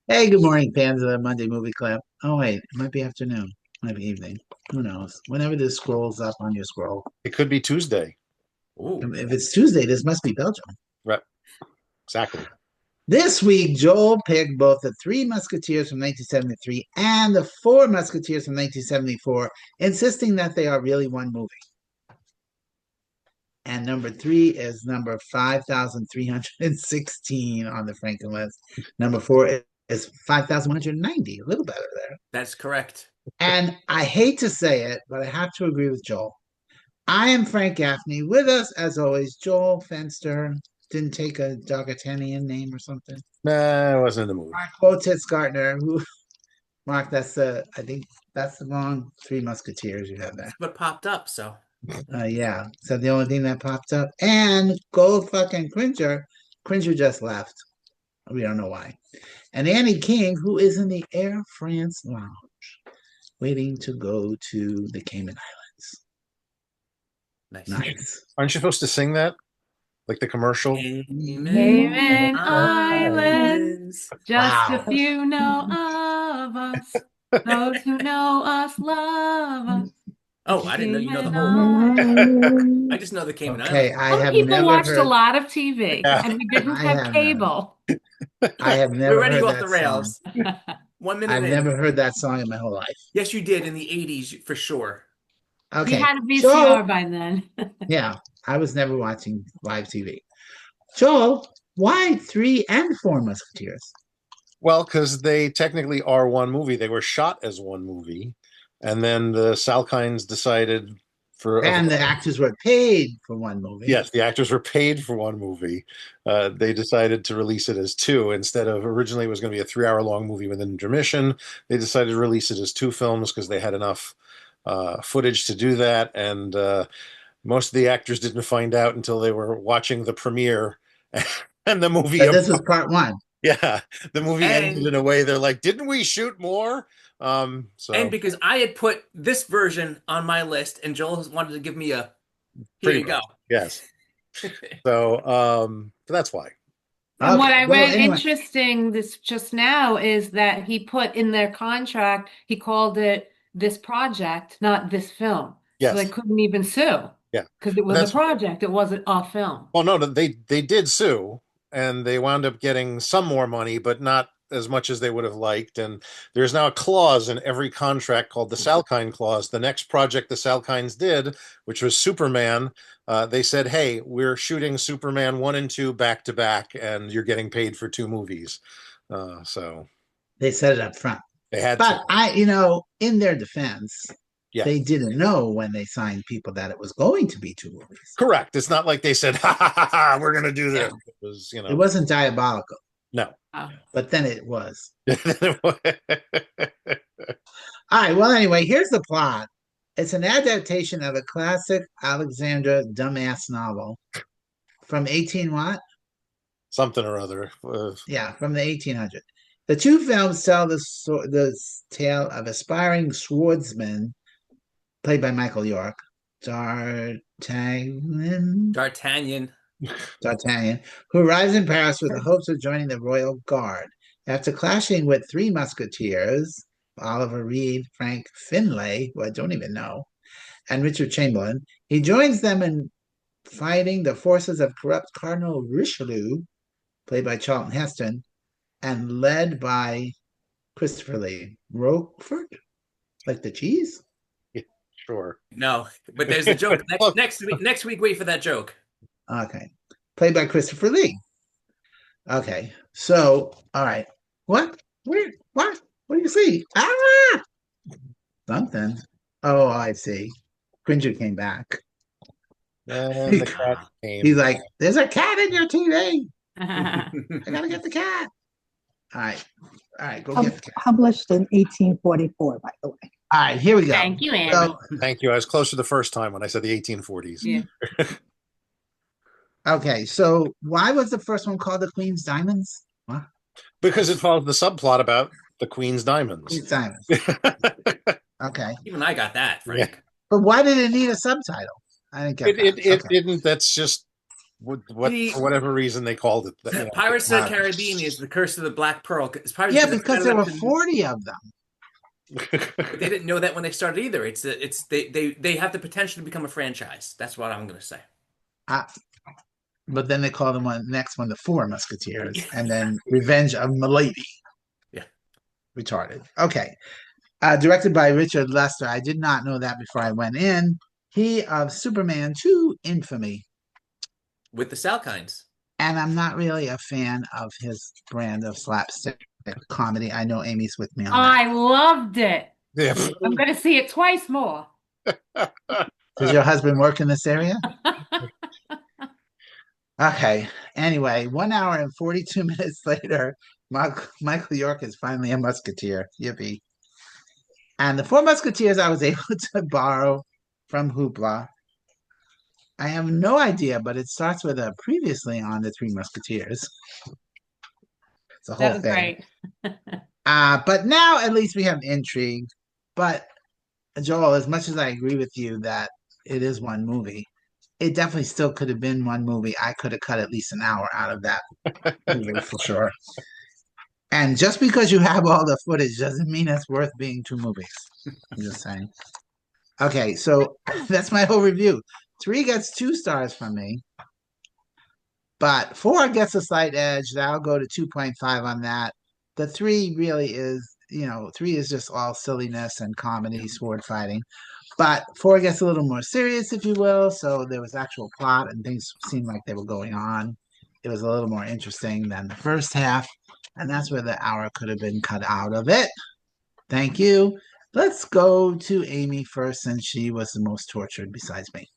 Hey, good morning, fans of the Monday Movie Club. Oh, wait, it might be afternoon, might be evening. Who knows? Whenever this scrolls up on your scroll. It could be Tuesday. Ooh, If it's Tuesday, this must be Belgium. Right. Exactly. This week, Joel picked both the Three Musketeers from 1973 and the Four Musketeers from 1974, insisting that they are really one movie. And number three is number 5,316 on the Franken list. Number four is 5,190, a little better there. that's correct. And I hate to say it, but I have to agree with Joel. I am Frank Gaffney. With us, as always, Joel Fenster. Didn't take a Dogatanian name or something. Nah, I wasn't in the mood. Mark Otis Gardner, who Mark, I think that's the wrong Three Musketeers you have there. That's what popped up. So Yeah. So the only thing that popped up. And Gold fucking Cringer. Cringer just left. We don't know why. And Annie King, who is in the Air France lounge, waiting to go to the Cayman nice. Islands. Nice. Aren't you supposed to sing that? Like the commercial? Cayman Cayman Islands, Islands. just a Wow. few know of us. Those who know us love us. Oh, I didn't know you know the Cayman whole. Islands. I just know the Cayman Okay, Islands. I Some have people never watched a heard. lot of TV Yeah. and we didn't I have have not. cable. I have We're never running heard off the that song. rails. 1 minute I've in. never heard that song in my whole life. Yes, you did in the '80s for sure. We Okay, had a Joel. VCR by then. Yeah, I was never watching live TV. Joel, why three and four Musketeers? Well, because they technically are one movie. They were shot as one movie. And then the Salkinds decided And the actors were paid for one movie. yes, the actors were paid for one movie. They decided to release it as two instead of originally it was going to be a 3 hour long movie with an intermission. They decided to release it as two films because they had enough footage to do that. And most of the actors didn't find out until they were watching the premiere and the movie. But this was part one. Yeah, the movie ended And in a way they're like, didn't we shoot more? and So because I had put this version on my list, and Joel has wanted to give me a here pretty you go. much, yes. So that's why. And what Okay. I Well, read anyway, interesting this just now is that he put in their contract, he called it this project, not this film. So they Yes, couldn't even sue yeah. because it But was a that's project, it wasn't a film. well, no, they did sue, and they wound up getting some more money, but not as much as they would have liked. And there's now a clause in every contract called the Salkind clause. The next project the Salkinds did, which was Superman, they said, "Hey, we're shooting Superman 1 and 2 back to back, and you're getting paid for two movies." So they set it up front. they had to. But in their defense, Yeah, they didn't know when they signed people that it was going to be two movies. correct. It's not like they said, "Ha ha ha ha, we're going to do Yeah. this." It was, It wasn't diabolical, no. Oh. but then it was. All right. Well, anyway, here's the plot. It's an adaptation of a classic Alexandra dumbass novel from 18 what? Something or other. Yeah, from the 1800s. The two films tell the tale of aspiring swordsman, played by Michael York, D'Artagnan, D'Artagnan. D'Artagnan, who arrives in Paris with the hopes of joining the royal guard. After clashing with three musketeers, Oliver Reed, Frank Finlay, who I don't even know, and Richard Chamberlain, he joins them in fighting the forces of corrupt Cardinal Richelieu, played by Charlton Heston, and led by Christopher Lee. Roquefort? Like the cheese? Sure. No, but there's the joke. Look, Next week, wait for that joke. Okay. Played by Christopher Lee. Okay. So, all right. What? Where? What? What do you see? Ah! Something. Oh, I see. Cringer came back. and the cat came. He's like, there's a cat in your TV. I gotta get the cat. All right. All right, go get the cat. Published in 1844, by the way. All right, here we go. Thank you, Andy. So, Thank you. I was closer the first time when I said the 1840s. Yeah. okay, so why was the first one called The Queen's Diamonds? What? Because it follows the subplot about the Queen's diamonds. Queen's Diamonds. Okay. Even I got that, Frank. But why did it need a subtitle? I didn't get It that. it Okay. didn't. That's just For whatever reason they called it. Pirates of the Caribbean is the Curse of the Black Pearl. Yeah, because there were 40 of them. But they didn't know that when they started either. They have the potential to become a franchise. That's what I'm going to say. But then they call the next one the Four Musketeers, and then Revenge of Milady. Yeah, retarded. Okay, directed by Richard Lester. I did not know that before I went in. He of Superman 2 Infamy. With the Salkinds. And I'm not really a fan of his brand of slapstick comedy. I know Amy's with me on that. I loved it. Yeah. I'm going to see it twice more. Does your husband work in this area? Okay. Anyway, 1 hour and 42 minutes later, Michael York is finally a musketeer. Yippee. And the Four Musketeers I was able to borrow from Hoopla. I have no idea, but it starts with a previously on the Three Musketeers. It's a whole thing. Great. But now at least we have intrigue. But Joel, as much as I agree with you that it is one movie, it definitely still could have been one movie. I could have cut at least an hour out of that movie for sure. And just because you have all the footage doesn't mean it's worth being two movies. I'm just saying. Okay, so that's my whole review. 3 gets 2 stars from me, but 4 gets a slight edge. I'll go to 2.5 on that. The 3 really is, 3 is just all silliness and comedy, sword fighting. But 4 gets a little more serious, if you will. So there was actual plot and things seemed like they were going on. It was a little more interesting than the first half. And that's where the hour could have been cut out of it. Thank you. Let's go to Amy first, since she was the most tortured besides me.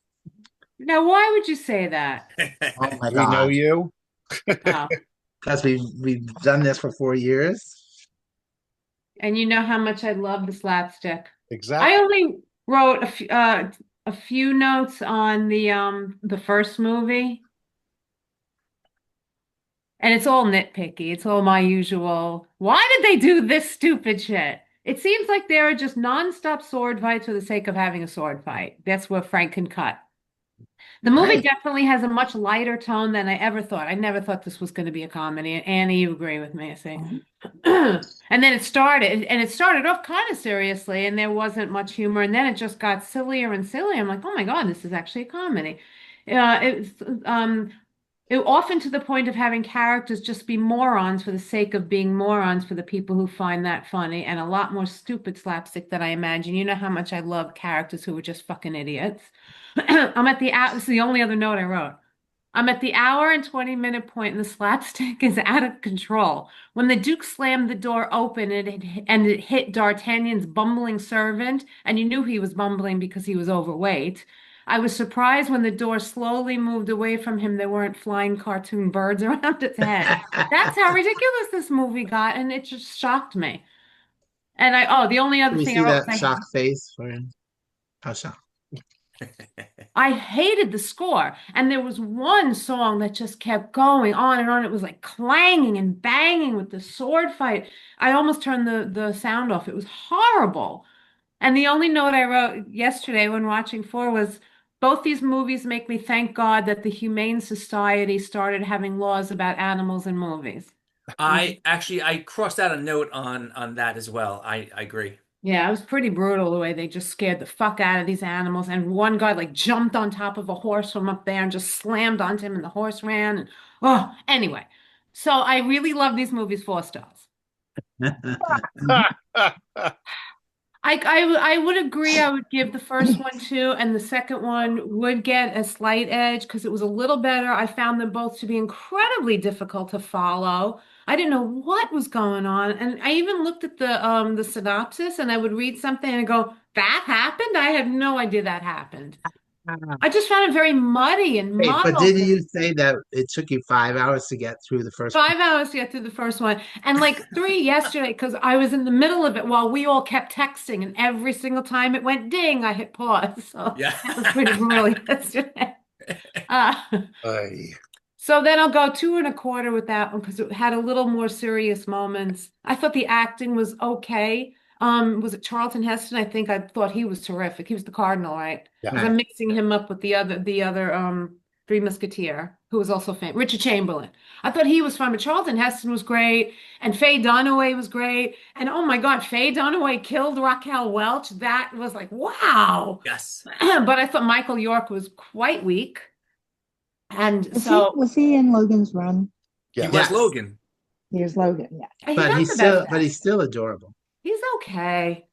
Now, why would you say that? Oh my We know God. you. Oh. Because we've done this for 4 years. And you know how much I love the slapstick. Exactly. I only wrote a few notes on the first movie. And it's all nitpicky. It's all my usual. Why did they do this stupid shit? It seems like there are just nonstop sword fights for the sake of having a sword fight. That's where Frank can cut. The movie Right. definitely has a much lighter tone than I ever thought. I never thought this was going to be a comedy. And Annie, you agree with me, I see. And then it started off kind of seriously, and there wasn't much humor, and then it just got sillier and sillier. I'm like, oh my God, this is actually a comedy. It often to the point of having characters just be morons for the sake of being morons for the people who find that funny, and a lot more stupid slapstick than I imagine. You know how much I love characters who are just fucking idiots. This is the only other note I wrote. I'm at the hour and 20-minute point, and the slapstick is out of control. When the Duke slammed the door open and it hit D'Artagnan's bumbling servant, and you knew he was bumbling because he was overweight. I was surprised when the door slowly moved away from him. There weren't flying cartoon birds around its head. That's how ridiculous this movie got, and it just shocked me. And the only Can other we thing I see wrote that shock face for him? How shocked? I hated the score. And there was one song that just kept going on and on. It was like clanging and banging with the sword fight. I almost turned the sound off. It was horrible. And the only note I wrote yesterday when watching 4 was both these movies make me thank God that the Humane Society started having laws about animals in movies. I crossed out a note on that as well. I agree. Yeah, it was pretty brutal the way they just scared the fuck out of these animals. And one guy like jumped on top of a horse from up there and just slammed onto him, and the horse ran. And, anyway. So I really love these movies, 4 stars. I would agree. I would give the first one 2, and the second one would get a slight edge because it was a little better. I found them both to be incredibly difficult to follow. I didn't know what was going on, and I even looked at the synopsis, and I would read something and go, "That happened? I had no idea that happened." I just found it very muddy and Hey, but muddled. didn't you say that it took you 5 hours to get through the first 5 hours to get through the first one, and like 3 yesterday because I was in the middle of it while we all kept texting, and every single time it went ding, I hit pause. So Yeah. that was pretty brutal yesterday. Uh, Aye. so then I'll go 2.25 with that one because it had a little more serious moments. I thought the acting was okay. Was it Charlton Heston? I think I thought he was terrific. He was the Cardinal, right? Yeah. Because I'm mixing him up with the other Three Musketeer, who was also famous. Richard Chamberlain. I thought he was fun, but Charlton Heston was great, and Faye Dunaway was great. And oh my God, Faye Dunaway killed Raquel Welch. That was like, wow. Yes. But I thought Michael York was quite weak. And so Was he in Logan's Run? He Yes. was Yes. Logan. Here's Logan, yeah. he But got he's the still, best but he's actor. still adorable. He's okay.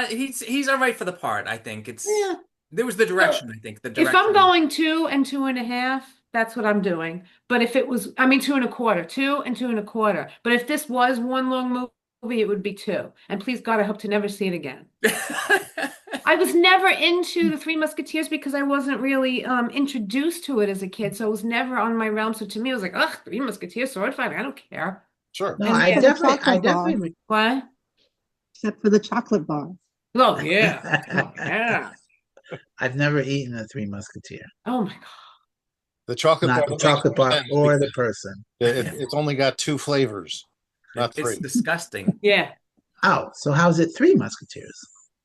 He's all right for the part. I think Yeah. there was the direction. I think the If direction. I'm going 2 and 2.5, that's what I'm doing. But if it was, I mean, 2.25, 2 and 2.25. But if this was one long movie, it would be 2. And please God, I hope to never see it again. I was never into the Three Musketeers because I wasn't really introduced to it as a kid. So it was never on my realm. So to me, it was like, ugh, Three Musketeers, sword fighting. I don't care. Sure. No, And I yeah. definitely. What? Except for the chocolate bar. Oh, yeah. Oh, yeah. I've never eaten a Three Musketeer. Oh, my God. The chocolate Not bar the makes chocolate more bar sense or the because person. it's only got 2 flavors, not 3. It's disgusting. Yeah. Oh, so how's it Three Musketeers?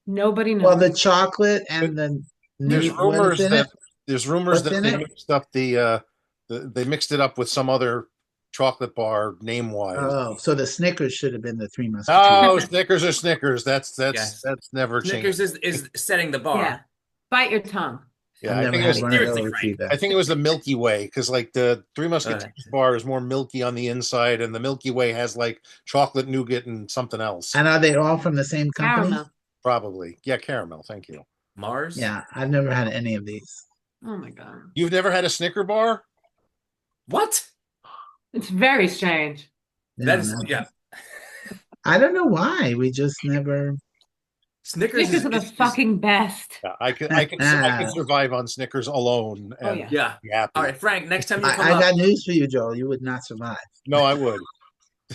Nobody knows. Well, the chocolate and the There's what is rumors in that it? there's rumors What's that in they it? mixed up they mixed it up with some other chocolate bar name wise. Oh, so the Snickers should have been the Three Oh, Musketeers. Snickers are Snickers. That's Yes. never Snickers changed. is setting the bar. Yeah. Bite your tongue. Yeah, I've I never think it had was one of Seriously, those Frank. either. I think it was the Milky Way because like the Three Musketeers bar is more milky on the inside, and the Milky Way has like chocolate nougat and something else. And are they all from the same company? Caramel. Probably, yeah, caramel. Thank you. Mars. Yeah, I've never had any of these. Oh, my God. You've never had a Snicker bar? What? It's very strange. That is No. yeah. I don't know why. We just never. Snickers Snickers are the fucking best. Yeah, I could survive on Snickers alone. Oh, And yeah. Yeah. be happy. All right, Frank. Next time you come I up, got news for you, Joel. You would not survive No, I would.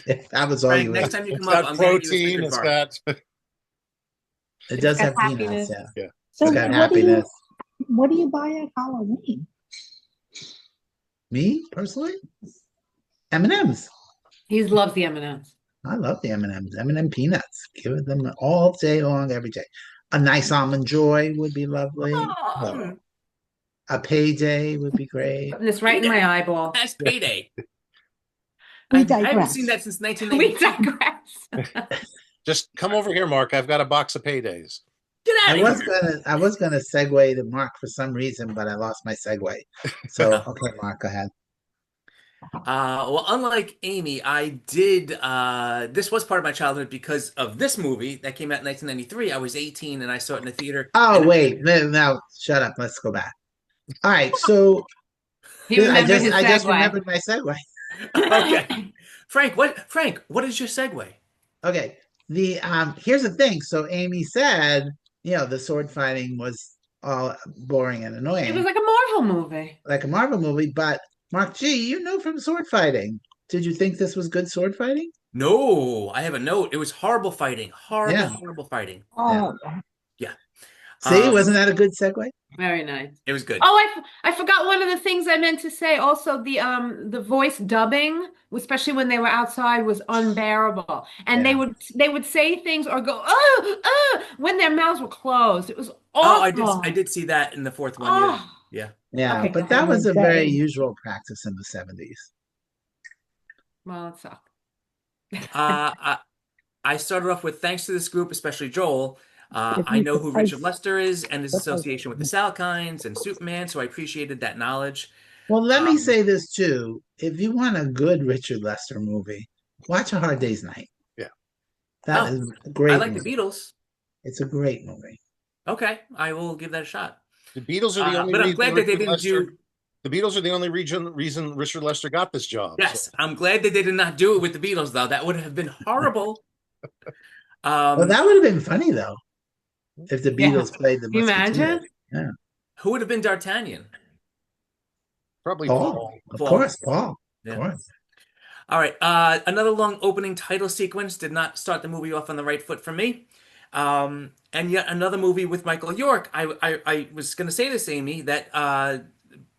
if that was all Frank. you Next ate. time you It's come up, got I'm getting you a protein. Snickers It's bar. got. It does got have peanuts. happiness. Yeah, So it's got what do you happiness. what do you buy at Halloween? Me personally, M&Ms. He loves the M&Ms. I love the M&Ms. M&M peanuts. Give them all day long, every day. A nice almond joy would be lovely. Oh, A payday would be great. Putting this right in my eyeball. that's payday. We I haven't digress. seen that since We 1992. digress. Just come over here, Mark. I've got a box of paydays. Get out of here. I was gonna segue to Mark for some reason, but I lost my segue. So okay, Mark, go ahead. Well, unlike Amy, I did. This was part of my childhood because of this movie that came out in 1993. I was 18 and I saw it in the theater. Oh And wait, now shut up. Let's go back. All right, so He I remembered his just segue. remembered my segue. Okay, Frank. What is your segue? Okay, the here's the thing. So Amy said, the sword fighting was all boring and It annoying, was like a Marvel movie. like a Marvel movie. But Mark G, from sword fighting. Did you think this was good sword fighting? No, I have a note. It was horrible fighting. Yeah. Horrible fighting. Oh, Yeah. See, wasn't that a good segue? Very nice. It was good. Oh, I forgot one of the things I meant to say. Also, the voice dubbing, especially when they were outside, was unbearable. And Yeah. they would say things or go when their mouths were closed. It was Oh, awful. I did see that in the fourth one. Oh. Yeah. Yeah, Okay, but go that ahead. was a That very is- usual practice in the 70s. Well, it sucked. I started off with thanks to this group, especially Joel. If I you know who could Richard ice- Lester is and his ice- association with the Salkinds and Superman, so I appreciated that knowledge. Well, let me Um, say this too. If you want a good Richard Lester movie, watch A Hard Day's Night. Yeah. That Oh, is a great I like movie. the Beatles. It's a great movie. Okay, I will give that a shot. The Beatles are the only But I'm reason glad that they Richard didn't Lester. do. The Beatles are the only reason Richard Lester got this job. Yes, So, I'm glad that they did not do it with the Beatles, though. That would have been horrible. Well, that would have been funny though, if the Yeah. Beatles played the Can you Musketeers. imagine? Who would have been D'Artagnan? probably Paul, of Paul. course, Paul, Yeah. of course. All right. Another long opening title sequence did not start the movie off on the right foot for me. And yet another movie with Michael York. I was going to say this, Amy, that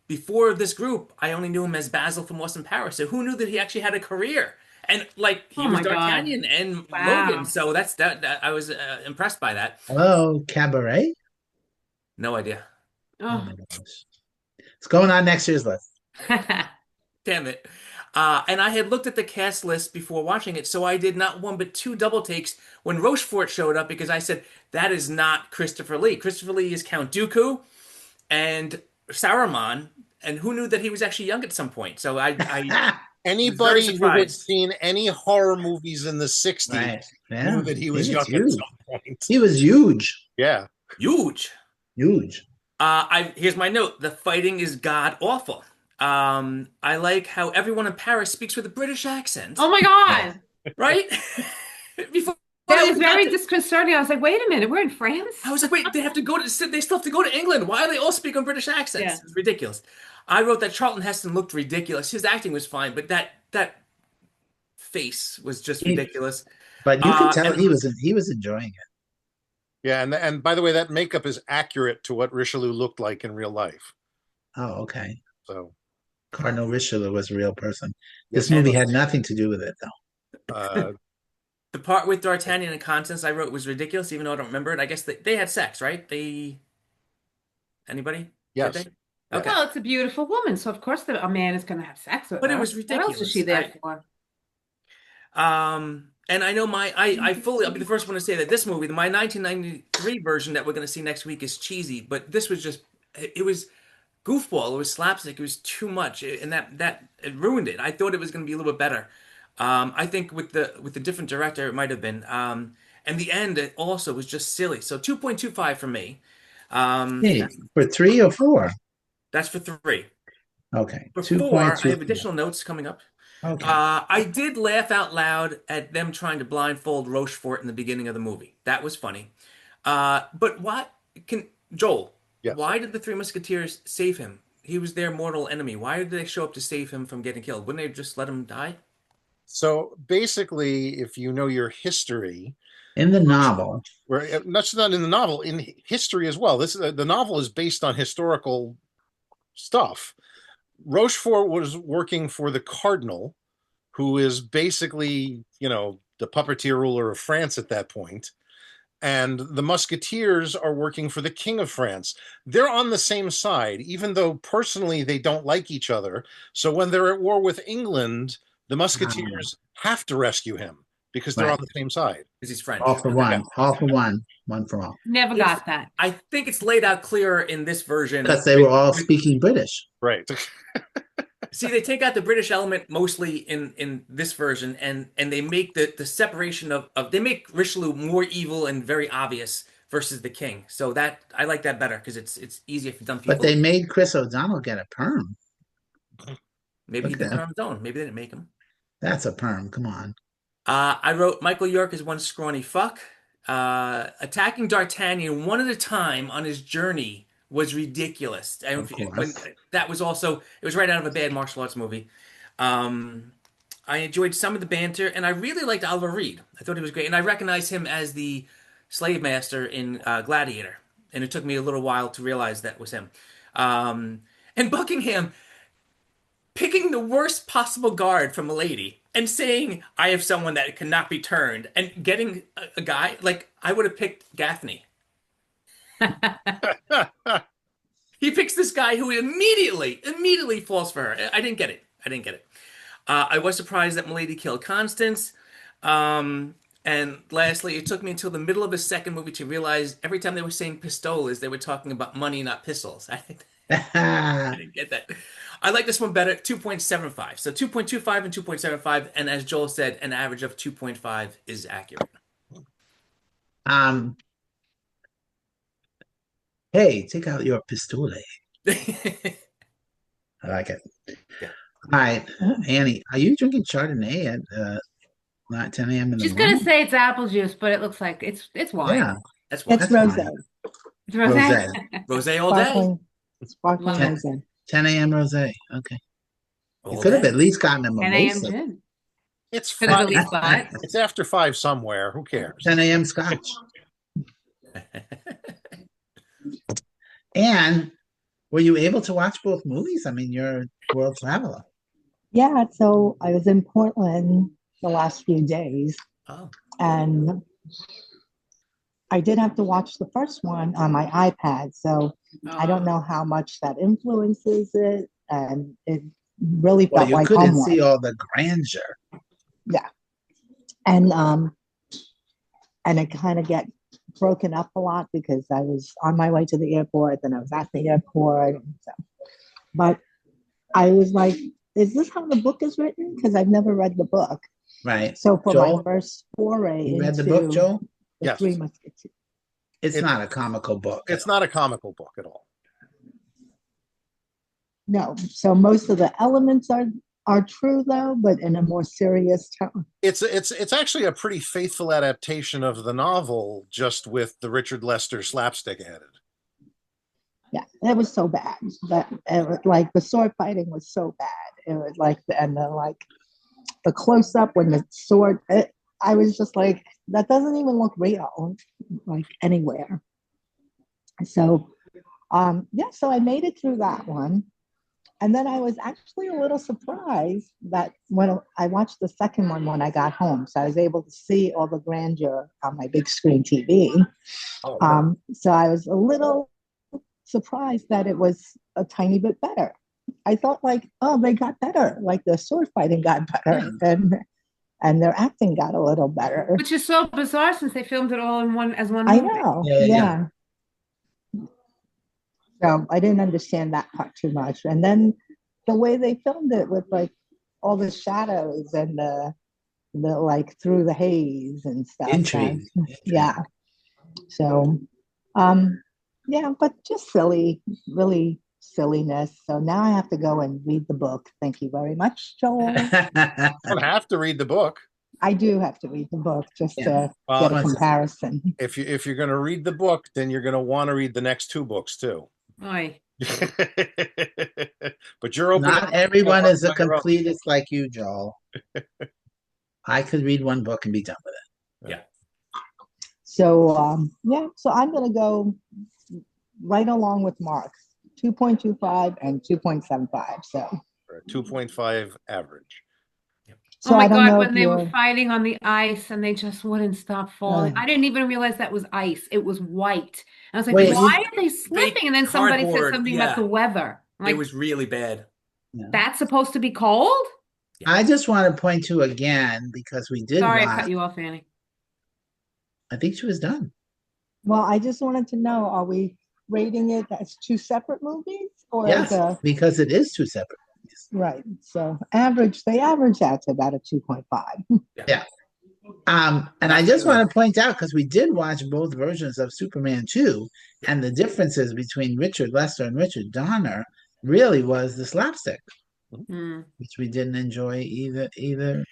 before this group, I only knew him as Basil from Austin Paris. So who knew that he actually had a career? And like he Oh was my God. D'Artagnan and Wow. Logan. So that I was impressed by that. Hello, Cabaret. No idea. Oh Oh, my gosh. It's going on next year's list. Damn it. And I had looked at the cast list before watching it, so I did not one but two double takes when Rochefort showed up because I said, that is not Christopher Lee. Christopher Lee is Count Dooku and Saruman, and who knew that he was actually young at some point? So I was very Anybody who had surprised. seen any horror movies in the 60s Right. knew Yeah. that he was young at huge. some point. He was huge. Yeah. Huge. Huge. Here's my note. The fighting is god awful. I like how everyone in Paris speaks with a British accent. Oh my God. Right? Before That I was even got very to- disconcerting. I was like, wait a minute, we're in France? I was like, wait, they have to go to they still have to go to England. Why are they all speaking British accents? Yeah. It's ridiculous. I wrote that Charlton Heston looked ridiculous. His acting was fine, but that face was just ridiculous. But you could tell and- he was enjoying it. Yeah, and by the way, that makeup is accurate to what Richelieu looked like in real life. Oh, okay. So Cardinal Richelieu was a real person. This Yes. movie had nothing to do with it, though. The part with D'Artagnan and Constance I wrote was ridiculous, even though I don't remember it. I guess they had sex, right? Anybody? Yes. Did they? Yeah. Okay. Well, it's a beautiful woman, so of course a man is going to have sex with But it her. was What else is she ridiculous. there for? And I know I'll be the first one to say that this movie, my 1993 version that we're going to see next week is cheesy, but this was just, it was goofball. It was slapstick. It was too much. And that it ruined it. I thought it was going to be a little bit better. I think with the different director, it might have been. And the end it also was just silly. So 2.25 for me. Hey, for 3 or 4? That's for 3. Okay. For 4, I have 2.2. additional notes coming up. Okay. I did laugh out loud at them trying to blindfold Rochefort in the beginning of the movie. That was funny. But Joel, Yes. why did the Three Musketeers save him? He was their mortal enemy. Why did they show up to save him from getting killed? Wouldn't they just let him die? So basically, if you know your history, In the novel, where not in the novel, in history as well. The novel is based on historical stuff. Rochefort was working for the cardinal, who is basically, the puppeteer ruler of France at that point. And the Musketeers are working for the King of France. They're on the same side, even though personally they don't like each other. So when they're at war with England, the Musketeers have to rescue him because they're Right. on the same side. Because he's French. all for one, all for one for all. Never It's- got that. I think it's laid out clearer in this version. Because they were all speaking British. Right. See, they take out the British element mostly in this version, and they make the separation of they make Richelieu more evil and very obvious versus the king. So that I like that better because it's easier for dumb people. But they made Chris O'Donnell get a perm. Maybe he did it Okay. on his own. Maybe they didn't make him. That's a perm. Come on. I wrote Michael York as one scrawny fuck. Attacking D'Artagnan one at a time on his journey was ridiculous. And Of course. that was also it was right out of a bad martial arts movie. I enjoyed some of the banter, and I really liked Oliver Reed. I thought he was great, and I recognized him as the slave master in Gladiator, and it took me a little while to realize that was him. And Buckingham picking the worst possible guard from a lady and saying, I have someone that cannot be turned, and getting a guy, like, I would have picked Gaffney. He picks this guy who immediately falls for her. I didn't get it. I was surprised that Milady killed Constance. And lastly, it took me until the middle of the second movie to realize every time they were saying pistoles, they were talking about money, not pistols. I didn't get that. I like this one better, 2.75. So 2.25 and 2.75, and as Joel said, an average of 2.5 is accurate. Hey, take out your pistole. I like it. Yeah. All right, Annie, are you drinking Chardonnay at not 10 a.m. in the She's morning? gonna say it's apple juice, but it looks like it's wine. Yeah, That's why. It's That's rosé. fine. It's rosé. Rosé all day. Sparkling Love it. rosé. 10 a.m. rosé. Okay. You All could have day. at least gotten a 10 a.m. mimosa. gin. It's Could have at fine. least bought it. It's after 5 somewhere. Who cares? 10 a.m. scotch. And were you able to watch both movies? I mean, you're a world traveler. Yeah, so I was in Portland the last few days Oh, and I did have to watch the first one on my iPad, so I don't know how much that influences it, and it really Well, felt you like couldn't see homework. all the grandeur. Yeah, and it kind of get broken up a lot because I was on my way to the airport, then I was at the airport, and so. But I was like, "Is this how the book is written?" Because I've never read the book. Right. So for my Joel, first foray you read the book, into Joel? the Yes. Three Musketeers, It's It- not a comical book. It's not a comical book at all. no. So most of the elements are true though, but in a more serious tone. It's actually a pretty faithful adaptation of the novel, just with the Richard Lester slapstick added. Yeah, it was so bad that it was like the sword fighting was so bad. It was like the close up when the sword. I was just like, that doesn't even look real, like anywhere. So, yeah, so I made it through that one. And then I was actually a little surprised that when I watched the second one when I got home, so I was able to see all the grandeur on my big screen TV. Oh, So I was a little surprised that it was a tiny bit better. I thought like, oh, they got better, like the sword fighting got better, and their acting got a little better. Which is so bizarre since they filmed it all in one I movie. know, Yeah. yeah. So I didn't understand that part too much. And then the way they filmed it with like all the shadows and the like through the haze and stuff. Intrigue. Yeah. So yeah, but just silly, really silliness. So now I have to go and read the book. Thank you very much, Joel. you don't have to read the book. I do have to read the book just to Well, get a comparison. If you're going to read the book, then you're going to want to read the next two books too. Oy. But you're open. Not everyone is a by your own. completist like you, Joel. I could read one book and be done with it. Yeah. So yeah, so I'm gonna go right along with Mark, 2.25 and 2.75. So 2.5 average. so Oh my I don't God, know when if they were you're fighting on the ice and they just wouldn't stop falling. Oh. I didn't even realize that was ice. It was white. I was like, Wait, why are they slipping? And then somebody said cardboard, something about yeah. the weather. I'm It like, was really bad. that's supposed to be cold? I just want to point to again because we did Sorry, I watch. cut you off, Annie. I think she was done. well, I just wanted to know, are we rating it as two separate movies or Yes, as a because it is two separate movies. right? So they average out to about a 2.5. Yeah. And I just want to point out because we did watch both versions of Superman 2, and the differences between Richard Lester and Richard Donner really was the slapstick, which we didn't enjoy either.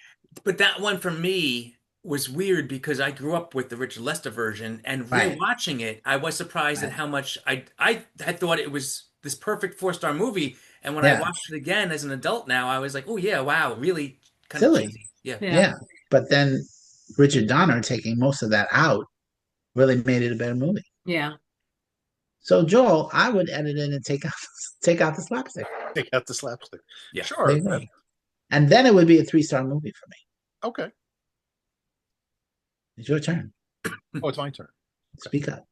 But that one for me was weird because I grew up with the Richard Lester version, and Right. rewatching it, I was surprised at how much I had thought it was this perfect 4-star movie, and when I Yeah. watched it again as an adult now, I was like, oh yeah, wow, really kind of Silly. cheesy. Yeah. Yeah. But then Richard Donner taking most of that out really made it a better movie. Yeah. So Joel, I would edit in and take out the slapstick. Take out the slapstick. Yeah. Sure. There you go. And then it would be a 3-star movie for me. Okay. It's your turn. Oh, it's my turn. Speak up.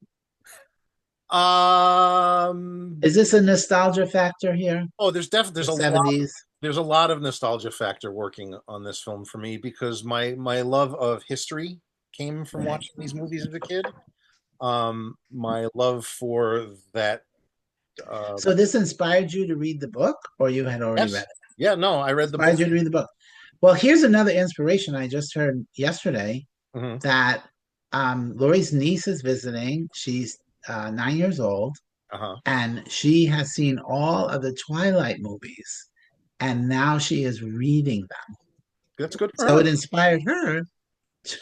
Um. Is this a nostalgia factor here? Oh, there's The a lot. 70s. There's a lot of nostalgia factor working on this film for me because my love of history came from watching these movies as a kid. My love for that. So this inspired you to read the book, or you had already Yes. read it? Yeah, no, I read the Inspired book. you to read the book. Well, here's another inspiration I just heard yesterday Mhm. that Lori's niece is visiting. She's 9 years old, Uh-huh. and she has seen all of the Twilight movies, and now she is reading them. That's good for So her. it inspired her.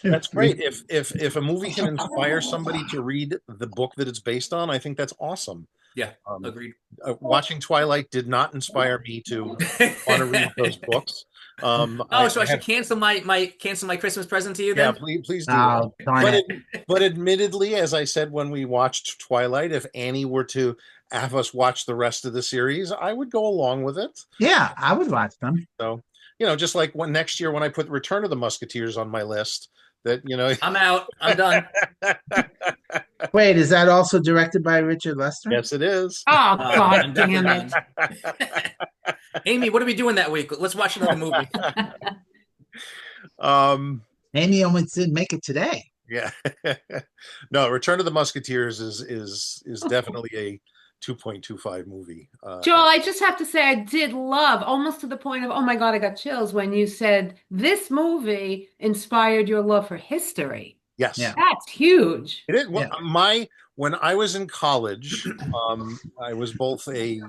That's great. If a movie can inspire somebody to read the book that it's based on, I think that's awesome. Yeah. Agreed. Watching Twilight did not inspire me to want to read those books. So I should cancel my Christmas present to you Yeah, then? please do. Oh, darn But it. but admittedly, as I said when we watched Twilight, if Annie were to have us watch the rest of the series, I would go along with it. Yeah, I would watch them. So, just like next year when I put Return of the Musketeers on my list, that I'm out. I'm done. Wait, is that also directed by Richard Lester? Yes, it is. Oh, God I'm damn definitely it. done. Amy, what are we doing that week? Let's watch another movie. um, Amy almost didn't make it today. yeah. No, Return of the Musketeers is definitely a 2.25 movie. Joel, I just have to say, I did love, almost to the point of, oh my God, I got chills when you said this movie inspired your love for history. Yes. Yeah. That's huge. It is. Yeah. When I was in college, I was both a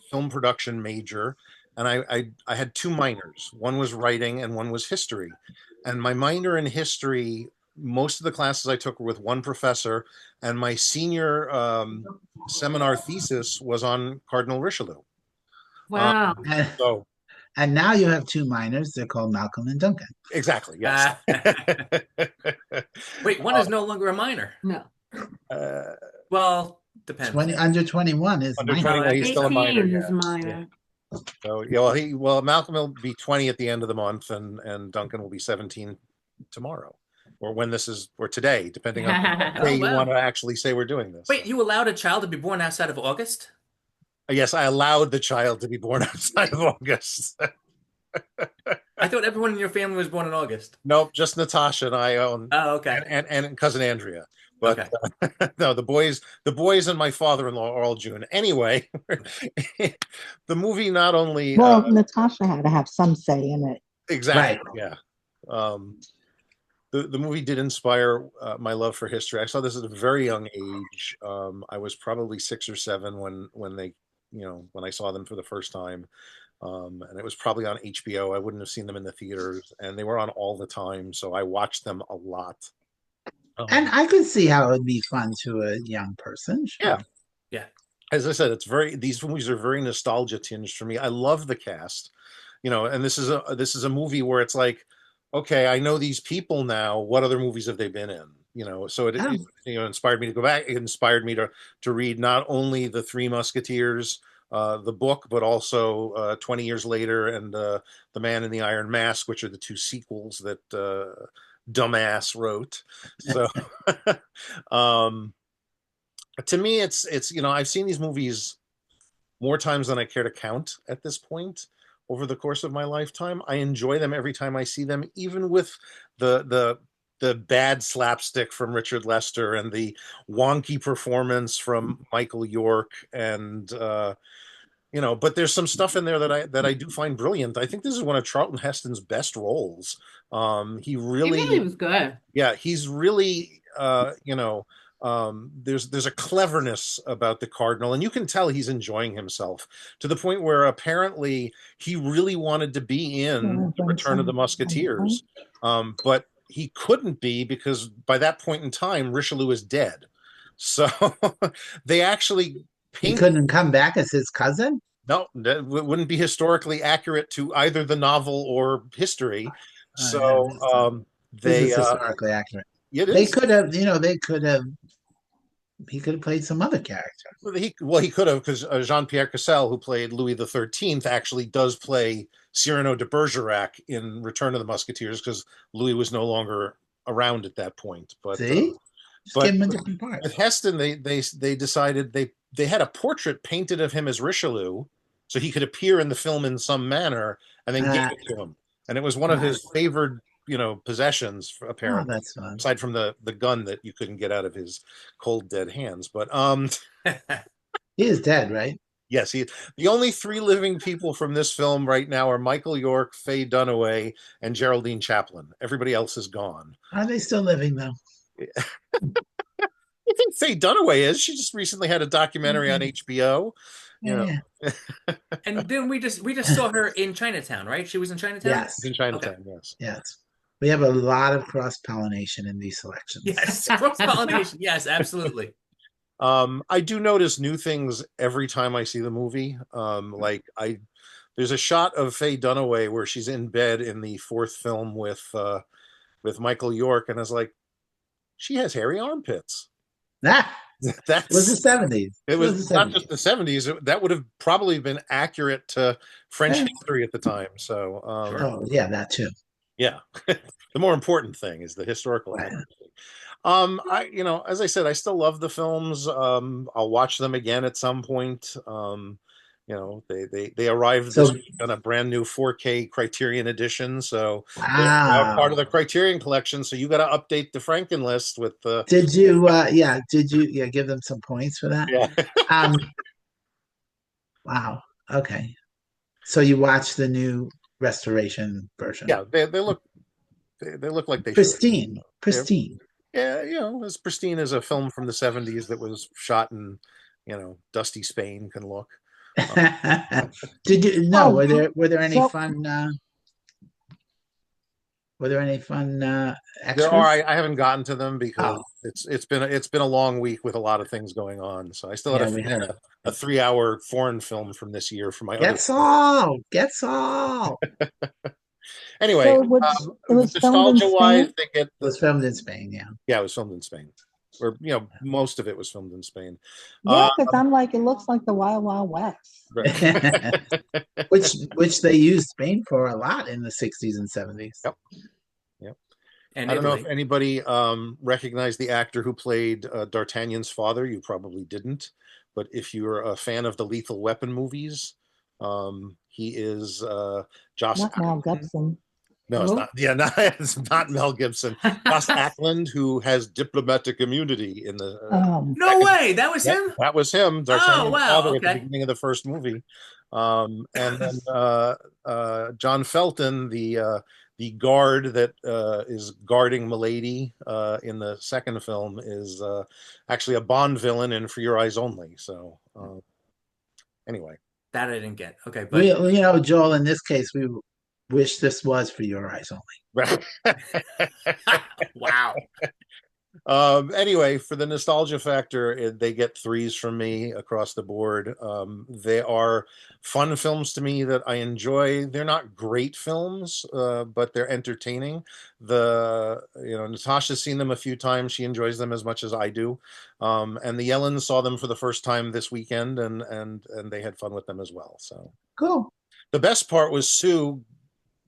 film production major, and I had two minors. One was writing, and one was history. And my minor in history, most of the classes I took were with one professor, and my senior seminar thesis was on Cardinal Richelieu. Wow. So And now you have two minors. They're called Malcolm and Duncan. exactly, yes. Wait, one is no longer a minor. No. Well, depends. Under 21 is Under minor. 21, he's still a minor. 18 is Yeah. minor. So yeah, well, Malcolm will be 20 at the end of the month, and Duncan will be 17 tomorrow, or when this is, or today, depending on the day you wow. want to actually say we're doing this. Wait, you allowed a child to be born outside of August? Yes, I allowed the child to be born outside of August. I thought everyone in your family was born in August. Nope, just Natasha and I own, Oh, okay. and cousin Andrea. But Okay. no, the boys and my father-in-law are all June. Anyway, the movie not only Well, Natasha had to have some say in it. exactly, Right. yeah. The movie did inspire my love for history. I saw this at a very young age. I was probably 6 or 7 when they, when I saw them for the first time. And it was probably on HBO. I wouldn't have seen them in the theaters, and they were on all the time, so I watched them a lot. And I could see how it would be fun to a young person. Sure. Yeah. Yeah. As I said, these movies are very nostalgia tinged for me. I love the cast, and this is a movie where it's like, okay, I know these people now. What other movies have they been in? So it inspired me to go back. It inspired me to read not only the Three Musketeers, the book, but also 20 years later and The Man in the Iron Mask, which are the two sequels that dumbass wrote. So to me, it's I've seen these movies more times than I care to count at this point over the course of my lifetime. I enjoy them every time I see them, even with the bad slapstick from Richard Lester and the wonky performance from Michael York, and but there's some stuff in there that I do find brilliant. I think this is one of Charlton Heston's best roles. He He really was good. yeah, he's really there's a cleverness about the Cardinal, and you can tell he's enjoying himself to the point where apparently he really wanted to be in the Return of the Musketeers, but he couldn't be because by that point in time Richelieu is dead. So they actually He couldn't come back as his cousin? No, that wouldn't be historically accurate to either the novel or history. So this is historically accurate. It they is. Could have, he could have played some other character. He could have, because Jean-Pierre Cassel, who played Louis XIII, actually does play Cyrano de Bergerac in Return of the Musketeers, because Louis was no longer around at that point. But see, but give him a different part. With Heston, they decided they had a portrait painted of him as Richelieu, so he could appear in the film in some manner, and then gave it to him. And it was one of his favored possessions, apparently. Oh, that's fun. Aside from the gun that you couldn't get out of his cold dead hands. But he is dead, right? Yes, the only 3 living people from this film right now are Michael York, Faye Dunaway, and Geraldine Chaplin. Everybody else is gone. Are they still living though? I think Faye Dunaway is. She just recently had a documentary on HBO. Yeah. And then we just saw her in Chinatown, right? She was in Chinatown? Yes. In Chinatown, yes. Yes. We have a lot of cross-pollination in these selections. Yes, cross-pollination. Yes, absolutely. I do notice new things every time I see the movie. There's a shot of Faye Dunaway where she's in bed in the 4th film with Michael York, and I was like, she has hairy armpits. That was the 70s. It was not just the 70s. That would have probably been accurate to French history at the time. So, yeah, that too. Yeah. The more important thing is the historical accuracy. As I said, I still love the films. I'll watch them again at some point. They arrived this So, week on a brand new 4K Criterion edition, so they're now part of wow. the Criterion collection. So you got to update the Franken list with the Did you, give them some points for that? yeah. Um, wow. Okay. So you watched the new restoration version. Yeah, they look like they should. Pristine. They're, Pristine. yeah, as pristine as a film from the 70s that was shot in, dusty Spain can look. Did you no, Oh, were there any so fun were there any fun There are. extras? I haven't gotten to them because Oh, it's been a long week with a lot of things going on. So I still had yeah, to we fit had in a 3 hour foreign film from this year for my other. Get Saul. Anyway, so it was filmed in nostalgia wise, Spain. they get It was filmed in Spain, yeah. yeah, it was filmed in Spain, or most of it was filmed in Spain. Yeah, Uh, because I'm like, it looks like the Wild Wild West. Which they used Spain for a lot in the 60s and 70s. Yep. Yep. And I don't know if Italy. anybody recognized the actor who played D'Artagnan's father. You probably didn't, but if you're a fan of the Lethal Weapon movies, he is Joss. Not Mel Ackland. Gibson. No, it's Who? not. Yeah, no, it's not Mel Gibson. Joss Ackland, who has diplomatic immunity in the No second. way, that was Yep, him. that was him, Oh D'Artagnan's wow, father at the okay. beginning of the first movie. And then John Felton, the guard that is guarding Milady in the second film, is actually a Bond villain in For Your Eyes Only. So anyway, That I didn't get. Okay, We, but Joel, in this case, we wish this was For Your Eyes Only. wow. Anyway, for the nostalgia factor, they get threes from me across the board. They are fun films to me that I enjoy. They're not great films, but they're entertaining. Natasha's seen them a few times. She enjoys them as much as I do. And the Yellens saw them for the first time this weekend, and they had fun with them as well. So Cool. the best part was Sue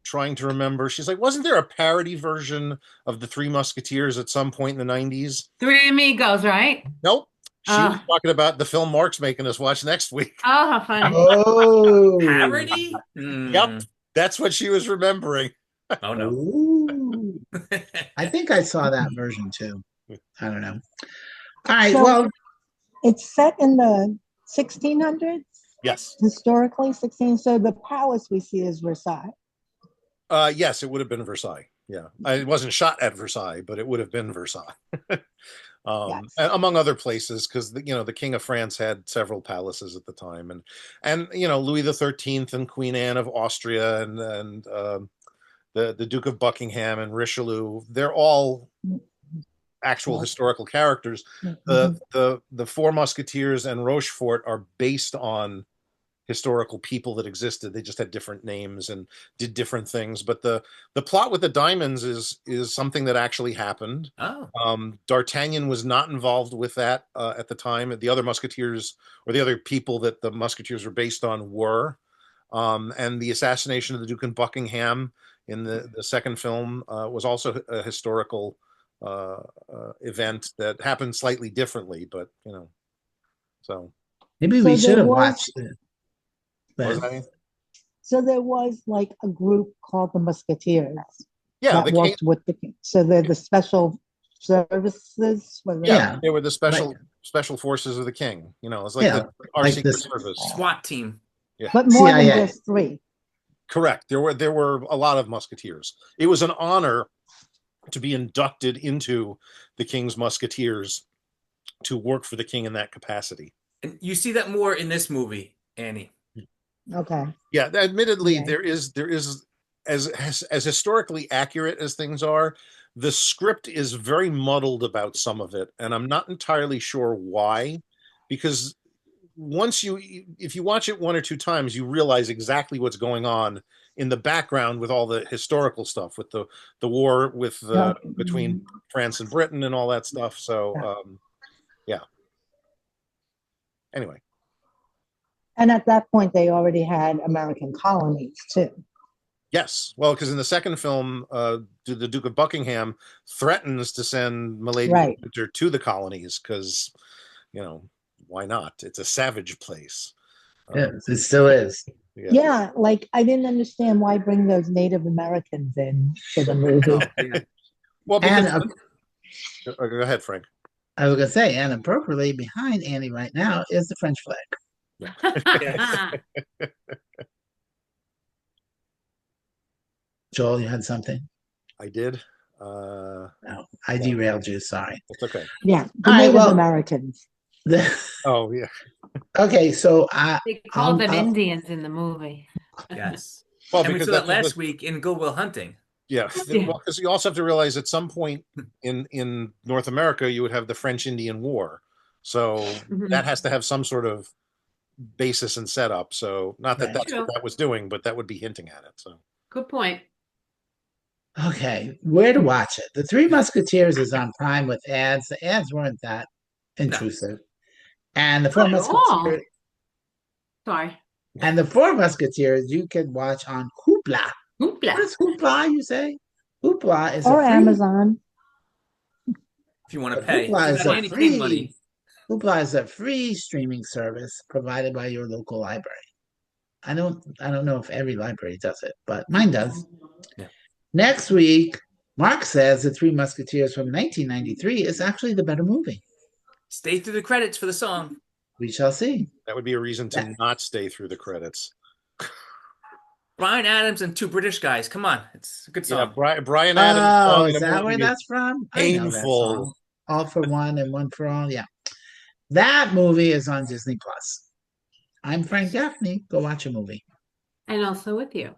trying to remember. She's like, wasn't there a parody version of the Three Musketeers at some point in the 90s? Three Amigos, right? Nope. She was Oh, talking about the film Mark's making us watch next week. oh, how funny. Oh. Parody? Yep. That's what she was remembering. Oh no. Oh. I think I saw that version too. I don't know. All right. So Well, it's set in the 1600s, Yes. historically 16. So the palace we see is Versailles. Yes, it would have been Versailles. Yeah. It wasn't shot at Versailles, but it would have been Versailles. Yes. Among other places, because the King of France had several palaces at the time, and Louis the 13th and Queen Anne of Austria and the Duke of Buckingham and Richelieu, they're all actual historical characters. Mhm. The Four Musketeers and Rochefort are based on historical people that existed. They just had different names and did different things. But the plot with the diamonds is something that actually happened. Oh. D'Artagnan was not involved with that at the time. The other Musketeers, or the other people that the Musketeers were based on, were. And the assassination of the Duke of Buckingham in the second film was also a historical event that happened slightly differently, but so. maybe So we should there have was watched it. What was But that? so there was like a group called the Musketeers Yeah, that the king. worked with the king. So they're the special services. Yeah, yeah, they were the like special forces of the king. It's like yeah, our like secret this service. SWAT team. Yeah, But more than CIA. just three. correct. There were a lot of musketeers. It was an honor to be inducted into the king's musketeers to work for the king in that capacity. And you see that more in this movie, Annie. Okay. Yeah, admittedly, Yeah. there is as historically accurate as things are, the script is very muddled about some of it, and I'm not entirely sure why, because if you watch it one or two times, you realize exactly what's going on in the background with all the historical stuff, with the war between France and Britain and all that stuff. So yeah. Anyway. And at that point, they already had American colonies too. Yes. Well, because in the second film, the Duke of Buckingham threatens to send Milady Right. Winter to the colonies because, why not? It's a savage place. Yes, it still is. Yeah. Yeah, like I didn't understand why bring those Native Americans in to the movie. Oh, yeah. Well, because And go ahead, Frank. I was gonna say, and appropriately behind Annie right now is the French flag. Yes. Joel, you had something? I did. No, I derailed you. Sorry. It's okay. Yeah, the All right, Native well- Americans. Oh, yeah. Okay, so They called them I'll- Indians in the movie. Yes. Well, And we because saw that that's last week in Good Will Hunting. yeah. Yeah. Well, because you also have to realize at some point in North America, you would have the French Indian War, so Mhm. that has to have some sort of basis and setup. So not that Right. that's what True. that was doing, but that would be hinting at it. So Good point. Okay, where to watch it? The Three Musketeers is on Prime with ads. The ads weren't that intrusive, and the Four Not at all. Musketeers Sorry. and the Four Musketeers you can watch on Hoopla. What Hoopla. is Hoopla? You say Hoopla is Or a free. Amazon. If you want to But pay. Hoopla It's is that a Andy King free. money. Hoopla is a free streaming service provided by your local library. I don't know if every library does it, but mine does. Yeah. Next week, Mark says The Three Musketeers from 1993 is actually the better movie. Stay through the credits for the song. We shall see. that would be a reason to Yeah. not stay through the credits. Brian Adams and two British guys. Come on. It's a good Yeah, song. Brian Adams. Oh, song in is a that where movie is that's from? I know that painful. song. All for One and One for All. Yeah. That movie is on Disney Plus. I'm Frank Gaffney. Go watch a movie. And also with you.